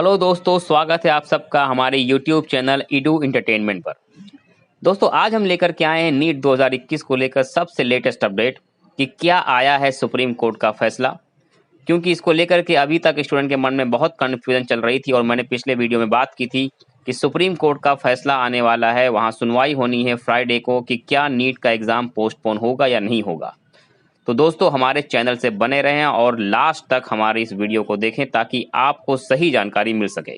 Hello दोस्तों, स्वागत है आप सबका हमारे यूट्यूब चैनल ईडू एंटरटेनमेंट पर। दोस्तों, आज हम लेकर के आए हैं नीट 2021 को लेकर सबसे लेटेस्ट अपडेट कि क्या आया है सुप्रीम कोर्ट का फैसला। क्योंकि इसको लेकर के अभी तक स्टूडेंट के मन में बहुत कन्फ्यूजन चल रही थी और मैंने पिछले वीडियो में बात की थी कि सुप्रीम कोर्ट का फैसला आने वाला है, वहाँ सुनवाई होनी है फ्राइडे को कि क्या नीट का एग्ज़ाम पोस्टपोन होगा या नहीं होगा। तो दोस्तों, हमारे चैनल से बने रहें और लास्ट तक हमारी इस वीडियो को देखें ताकि आपको सही जानकारी मिल सके।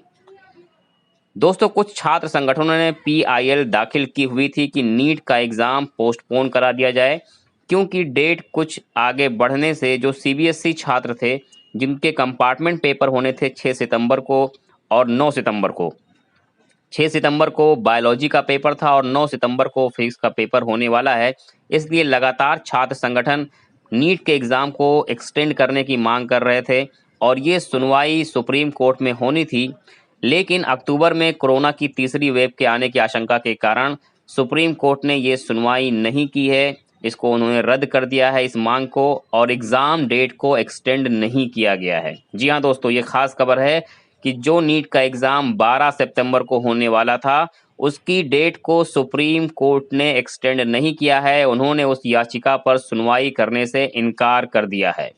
दोस्तों, कुछ छात्र संगठनों ने PIL दाखिल की हुई थी कि नीट का एग्ज़ाम पोस्टपोन करा दिया जाए, क्योंकि डेट कुछ आगे बढ़ने से जो CBSE छात्र थे जिनके कंपार्टमेंट पेपर होने थे 6 सितंबर को और 9 सितंबर को, 6 सितंबर को बायोलॉजी का पेपर था और 9 सितंबर को फिजिक्स का पेपर होने वाला है। इसलिए लगातार छात्र संगठन नीट के एग्ज़ाम को एक्सटेंड करने की मांग कर रहे थे और ये सुनवाई सुप्रीम कोर्ट में होनी थी। लेकिन अक्टूबर में कोरोना की तीसरी वेव के आने की आशंका के कारण सुप्रीम कोर्ट ने ये सुनवाई नहीं की है, इसको उन्होंने रद्द कर दिया है इस मांग को, और एग्ज़ाम डेट को एक्सटेंड नहीं किया गया है। जी हाँ दोस्तों, ये खास खबर है कि जो नीट का एग्ज़ाम 12 सितंबर को होने वाला था उसकी डेट को सुप्रीम कोर्ट ने एक्सटेंड नहीं किया है। उन्होंने उस याचिका पर सुनवाई करने से इनकार कर दिया है।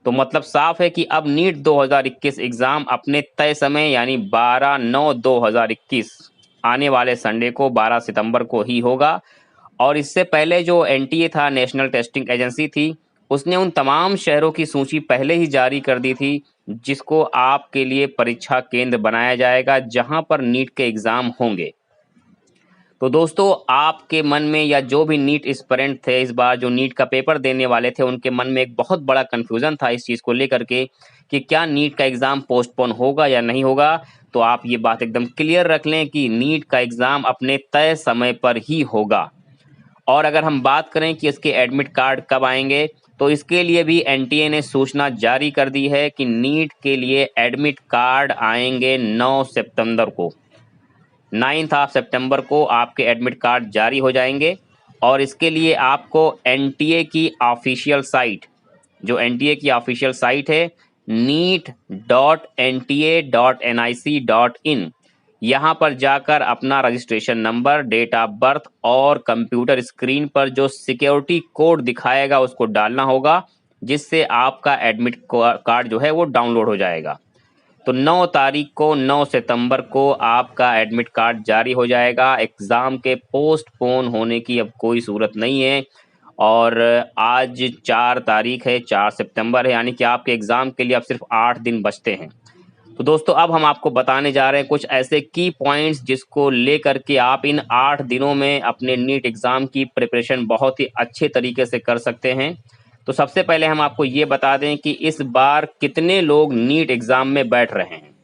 तो मतलब साफ है कि अब नीट 2021 एग्ज़ाम अपने तय समय यानी 12/9/2021 आने वाले संडे को 12 सितंबर को ही होगा। और इससे पहले जो NTA था, नेशनल टेस्टिंग एजेंसी थी, उसने उन तमाम शहरों की सूची पहले ही जारी कर दी थी जिसको आपके लिए परीक्षा केंद्र बनाया जाएगा जहां पर नीट के एग्ज़ाम होंगे। तो दोस्तों, आपके मन में या जो भी नीट एस्पिरेंट थे इस बार जो नीट का पेपर देने वाले थे उनके मन में एक बहुत बड़ा कन्फ्यूज़न था इस चीज़ को लेकर के कि क्या नीट का एग्ज़ाम पोस्टपोन होगा या नहीं होगा। तो आप ये बात एकदम क्लियर रख लें कि नीट का एग्ज़ाम अपने तय समय पर ही होगा। और अगर हम बात करें कि इसके एडमिट कार्ड कब आएंगे, तो इसके लिए भी NTA ने सूचना जारी कर दी है कि नीट के लिए एडमिट कार्ड आएंगे 9 सितंबर को। 9 सितंबर को आपके एडमिट कार्ड जारी हो जाएंगे और इसके लिए आपको NTA की ऑफिशियल साइट, जो NTA की ऑफिशियल साइट है neet.nta.nic.in, यहाँ पर जाकर अपना registration number, date of birth और कंप्यूटर स्क्रीन पर जो सिक्योरिटी कोड दिखाएगा उसको डालना होगा, जिससे आपका एडमिट कार्ड जो है वो डाउनलोड हो जाएगा। तो 9 तारीख को 9 सितंबर को आपका एडमिट कार्ड जारी हो जाएगा। एग्ज़ाम के पोस्टपोन होने की अब कोई सूरत नहीं है। और आज 4 तारीख है, 4 सितंबर है, यानी कि आपके एग्ज़ाम के लिए अब सिर्फ 8 दिन बचते हैं। तो दोस्तों, अब हम आपको बताने जा रहे हैं कुछ ऐसे की पॉइंट्स जिसको लेकर के आप इन 8 दिनों में अपने नीट एग्ज़ाम की प्रिपरेशन बहुत ही अच्छे तरीके से कर सकते हैं। तो सबसे पहले हम आपको ये बता दें कि इस बार कितने लोग नीट एग्ज़ाम में बैठ रहे हैं।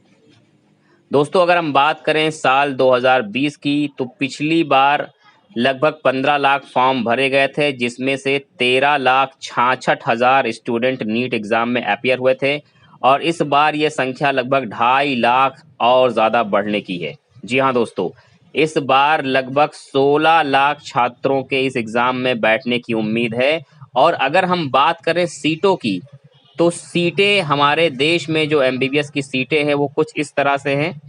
दोस्तों, अगर हम बात करें साल 2020 की, तो पिछली बार लगभग 15 लाख फॉर्म भरे गए थे, जिसमें से 13,66,000 स्टूडेंट नीट एग्ज़ाम में अपीयर हुए थे और इस बार ये संख्या लगभग 2.5 लाख और ज़्यादा बढ़ने की है। जी हाँ दोस्तों, इस बार लगभग 16 लाख छात्रों के इस एग्ज़ाम में बैठने की उम्मीद है। और अगर हम बात करें सीटों की, तो सीटें हमारे देश में जो MBBS की सीटें हैं वो कुछ इस तरह से हैं।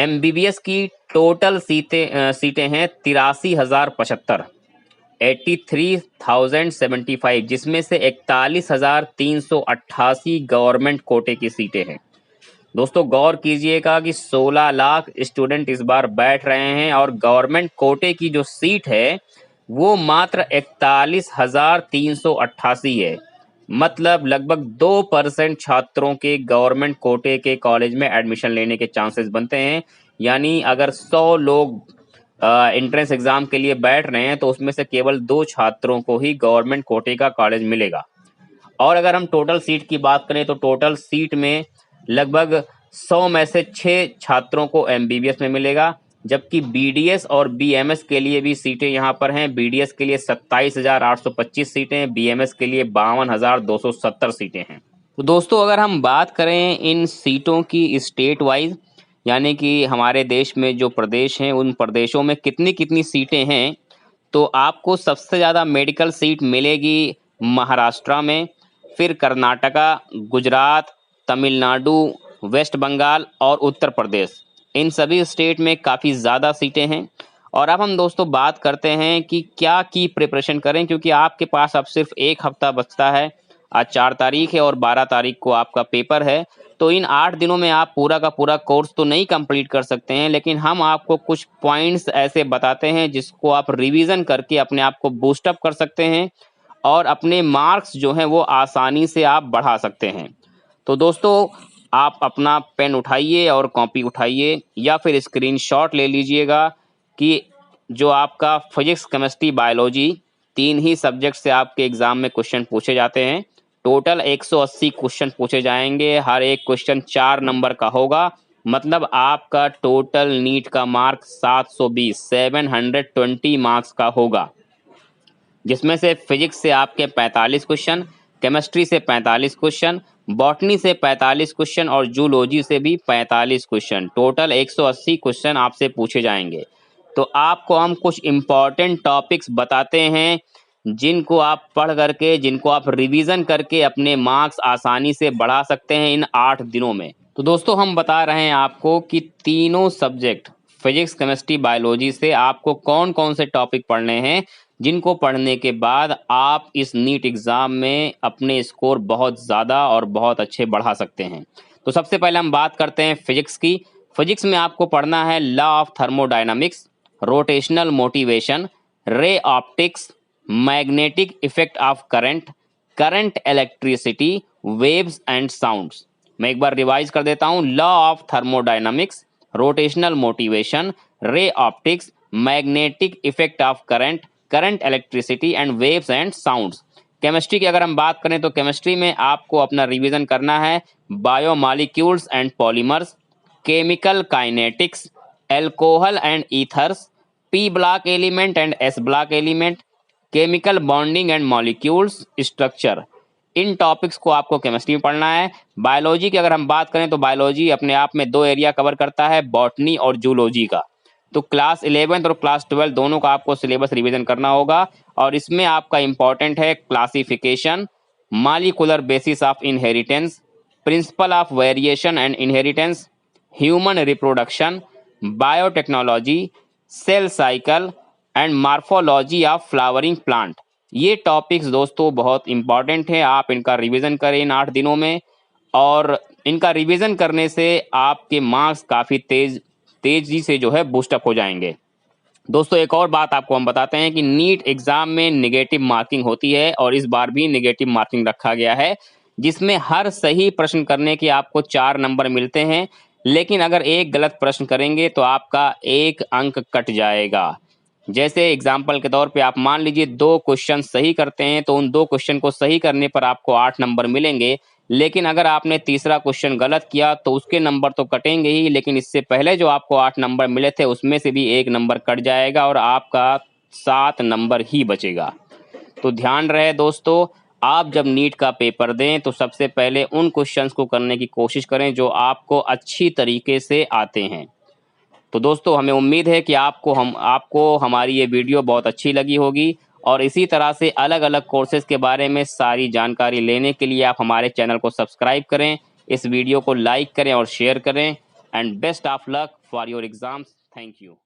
MBBS की टोटल सीटें हैं 83,075, 83,075, जिसमें से 41,388 गवर्नमेंट कोटे की सीटें हैं। दोस्तों, गौर कीजिएगा कि 16 लाख स्टूडेंट इस बार बैठ रहे हैं और गवर्नमेंट कोटे की जो सीट है वो मात्र 41,388 है। मतलब लगभग 2% छात्रों के गवर्नमेंट कोटे के कॉलेज में एडमिशन लेने के चांसेस बनते हैं। यानी अगर 100 लोग एंट्रेंस एग्जाम के लिए बैठ रहे हैं तो उसमें से केवल 2 छात्रों को ही गवर्नमेंट कोटे का कॉलेज मिलेगा। और अगर हम टोटल सीट की बात करें तो टोटल सीट में लगभग 100 में से 6 छात्रों को MBBS में मिलेगा, जबकि BDS और BMS के लिए भी सीटें यहाँ पर हैं। BDS के लिए 27,825 सीटें, BMS के लिए 52,270 सीटें हैं। तो दोस्तों, अगर हम बात करें इन सीटों की स्टेट वाइज, यानी कि हमारे देश में जो प्रदेश हैं उन प्रदेशों में कितनी कितनी सीटें हैं, तो आपको सबसे ज़्यादा मेडिकल सीट मिलेगी महाराष्ट्र में, फिर कर्नाटका, गुजरात, तमिलनाडु, वेस्ट बंगाल और उत्तर प्रदेश, इन सभी स्टेट में काफ़ी ज़्यादा सीटें हैं। और अब हम दोस्तों बात करते हैं कि क्या की प्रिपरेशन करें, क्योंकि आपके पास अब सिर्फ 1 हफ्ता बचता है। आज 4 तारीख है और 12 तारीख को आपका पेपर है। तो इन 8 दिनों में आप पूरा का पूरा कोर्स तो नहीं कंप्लीट कर सकते हैं, लेकिन हम आपको कुछ पॉइंट्स ऐसे बताते हैं जिसको आप रिवीजन करके अपने आप को बूस्टअप कर सकते हैं और अपने मार्क्स जो हैं वो आसानी से आप बढ़ा सकते हैं। तो दोस्तों, आप अपना पेन उठाइए और कॉपी उठाइए या फिर स्क्रीनशॉट ले लीजिएगा कि जो आपका फिजिक्स, केमिस्ट्री, बायोलॉजी 3 ही सब्जेक्ट से आपके एग्जाम में क्वेश्चन पूछे जाते हैं। टोटल 180 क्वेश्चन पूछे जाएंगे, हर एक क्वेश्चन 4 नंबर का होगा। मतलब आपका टोटल नीट का मार्क 720 मार्क्स का होगा, जिसमें से फिजिक्स से आपके 45 क्वेश्चन, केमिस्ट्री से 45 क्वेश्चन, बॉटनी से 45 क्वेश्चन और जूलॉजी से भी 45 क्वेश्चन। टोटल 180 क्वेश्चन आपसे पूछे जाएंगे। तो आपको हम कुछ इम्पॉर्टेंट टॉपिक्स बताते हैं जिनको आप पढ़ करके, जिनको आप रिवीजन करके अपने मार्क्स आसानी से बढ़ा सकते हैं इन 8 दिनों में। तो दोस्तों, हम बता रहे हैं आपको कि तीनों सब्जेक्ट फिजिक्स, केमिस्ट्री, बायोलॉजी से आपको कौन कौन से टॉपिक पढ़ने हैं, जिनको पढ़ने के बाद आप इस नीट एग्जाम में अपने स्कोर बहुत ज़्यादा और बहुत अच्छे बढ़ा सकते हैं। तो सबसे पहले हम बात करते हैं फिजिक्स की। फिजिक्स में आपको पढ़ना है law of thermodynamics, rotational motivation, ray optics, magnetic effect of current, current electricity, waves and sounds. मैं एक बार रिवाइज कर देता हूं। Law of thermodynamics, rotational motivation, ray optics, magnetic effect of current, current electricity and waves and sounds. Chemistry की अगर हम बात करें तो केमिस्ट्री में आपको अपना रिवीजन करना है biomolecules and polymers, chemical kinetics, alcohol and ethers, P block element and S block element, chemical bonding and molecules structure. In topics को आपको केमिस्ट्री में पढ़ना है। बायोलॉजी की अगर हम बात करें तो बायोलॉजी अपने आप में 2 एरिया कवर करता है, बॉटनी और जूलॉजी का। तो क्लास 11 और क्लास 12 दोनों का आपको सिलेबस रिवीजन करना होगा और इसमें आपका इंपॉर्टेंट है classification, molecular basis of inheritance, principle of variation and inheritance, human reproduction, biotechnology, cell cycle and morphology of flowering plant. ये टॉपिक्स दोस्तों बहुत इंपॉर्टेंट है, आप इनका रिवीजन करें इन 8 दिनों में और इनका रिवीजन करने से आपके मार्क्स काफ़ी तेजी से जो है बूस्टअप हो जाएंगे। दोस्तों, एक और बात आपको हम बताते हैं कि नीट एग्जाम में नेगेटिव मार्किंग होती है और इस बार भी नेगेटिव मार्किंग रखा गया है, जिसमें हर सही प्रश्न करने के आपको 4 नंबर मिलते हैं, लेकिन अगर एक गलत प्रश्न करेंगे तो आपका 1 अंक कट जाएगा। जैसे एग्जाम्पल के तौर पे आप मान लीजिए 2 क्वेश्चन सही करते हैं तो उन 2 क्वेश्चन को सही करने पर आपको 8 नंबर मिलेंगे, लेकिन अगर आपने तीसरा क्वेश्चन गलत किया तो उसके नंबर तो कटेंगे ही, लेकिन इससे पहले जो आपको 8 नंबर मिले थे उसमें से भी 1 नंबर कट जाएगा और आपका 7 नंबर ही बचेगा। तो ध्यान रहे दोस्तों, आप जब नीट का पेपर दें तो सबसे पहले उन क्वेश्चंस को करने की कोशिश करें जो आपको अच्छी तरीके से आते हैं। तो दोस्तों, हमें उम्मीद है कि आपको हमारी ये वीडियो बहुत अच्छी लगी होगी और इसी तरह से अलग अलग कोर्सेज के बारे में सारी जानकारी लेने के लिए आप हमारे चैनल को सब्सक्राइब करें, इस वीडियो को लाइक करें और शेयर करें। And best of luck for your exams. Thank you.